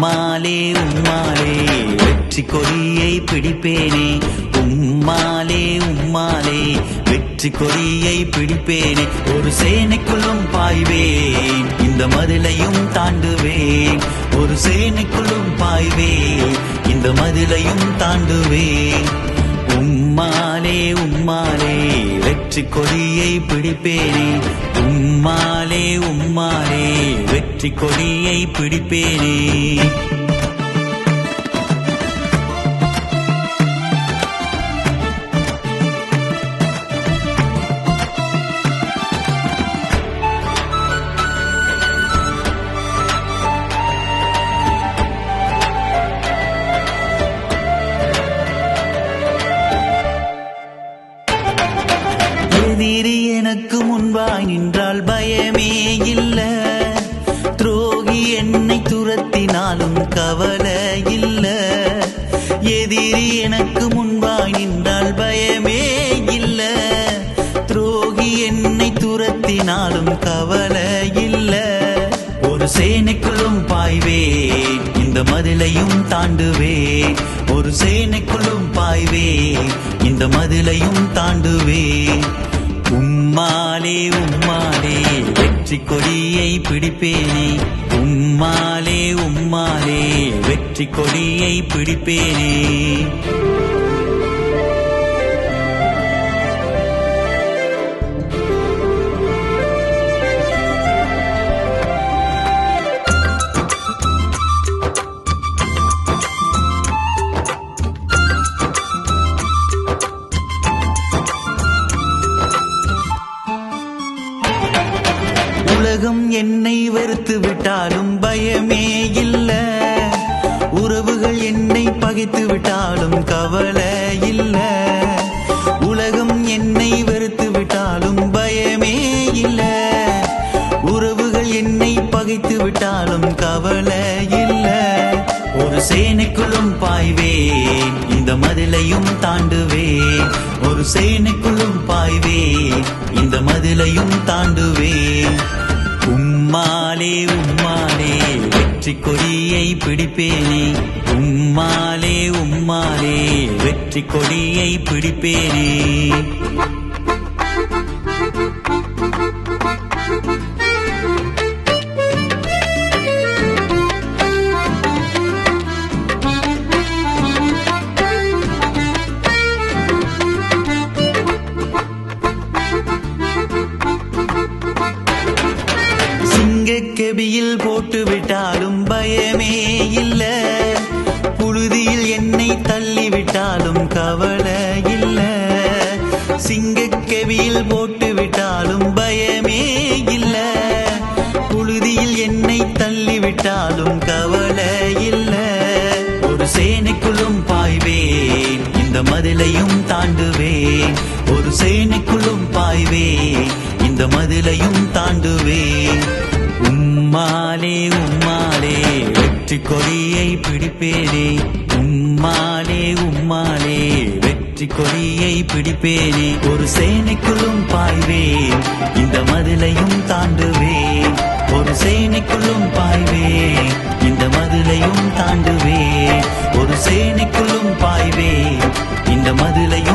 உம்மாலே உம்மாலே வெற்றி கொடியை பிடிப்பேனே, உம்மாலே உம்மாலே வெற்றி கொடியை பிடிப்பேனே. ஒரு சேனைக்குள்ளும் பாய்வேன், இந்த மதிலையும் தாண்டுவேன். ஒரு சேனைக்குள்ளும் பாய்வேன், இந்த மதிலையும் தாண்டுவேன். உம்மாலே உம்மாலே வெற்றி கொடியை பிடிப்பேனே, உம்மாலே உம்மாலே வெற்றி கொடியை பிடிப்பேனே. எதிரி எனக்கு முன்பாய் நின்றால் பயமே இல்ல, துரோகி என்னை துரத்தினாலும் கவலை இல்ல. எதிரி எனக்கு முன்பாய் நின்றால் பயமே இல்ல, துரோகி என்னை துரத்தினாலும் கவலை இல்ல. ஒரு சேனைக்குள்ளும் பாய்வேன், இந்த மதிலையும் தாண்டுவேன். ஒரு சேனைக்குள்ளும் பாய்வேன், இந்த மதிலையும் தாண்டுவேன். உம்மாலே உம்மாலே வெற்றி கொடியை பிடிப்பேனே, உம்மாலே உம்மாலே வெற்றி கொடியை பிடிப்பேனே. உலகம் என்னை வெறுத்து விட்டாலும் பயமே இல்ல, உறவுகள் என்னை பகைத்து விட்டாலும் கவலை இல்ல. உலகம் என்னை வெறுத்து விட்டாலும் பயமே இல்ல, உறவுகள் என்னை பகைத்து விட்டாலும் கவலை இல்ல. ஒரு சேனைக்குள்ளும் பாய்வேன், இந்த மதிலையும் தாண்டுவேன். ஒரு சேனைக்குள்ளும் பாய்வேன், இந்த மதிலையும் தாண்டுவேன். உம்மாலே உம்மாலே வெற்றி கொடியை பிடிப்பேனே, உம்மாலே உம்மாலே வெற்றி கொடியை பிடிப்பேனே. கெபியில் போட்டு விட்டாலும் பயமே இல்ல, புழுதியில் என்னை தள்ளி விட்டாலும் கவலை இல்ல. சிங்கக்கெபியில் போட்டு விட்டாலும் பயமே இல்ல, புழுதியில் என்னை தள்ளி விட்டாலும் கவலை இல்ல. ஒரு சேனைக்குள்ளும் பாய்வேன், இந்த மதிலையும் தாண்டுவேன். ஒரு சேனைக்குள்ளும் பாய்வேன், இந்த மதிலையும் தாண்டுவேன். உம்மாலே உம்மாலே வெற்றி கொடியை பிடிப்பேனே, உம்மாலே உம்மாலே வெற்றி கொடியை பிடிப்பேனே. ஒரு சேனைக்குள்ளும் பாய்வேன், இந்த மதிலையும் தாண்டுவேன். ஒரு சேனைக்குள்ளும் பாய்வேன், இந்த மதிலையும் தாண்டுவேன். ஒரு சேனைக்குள்ளும் பாய்வேன், இந்த மதிலையும்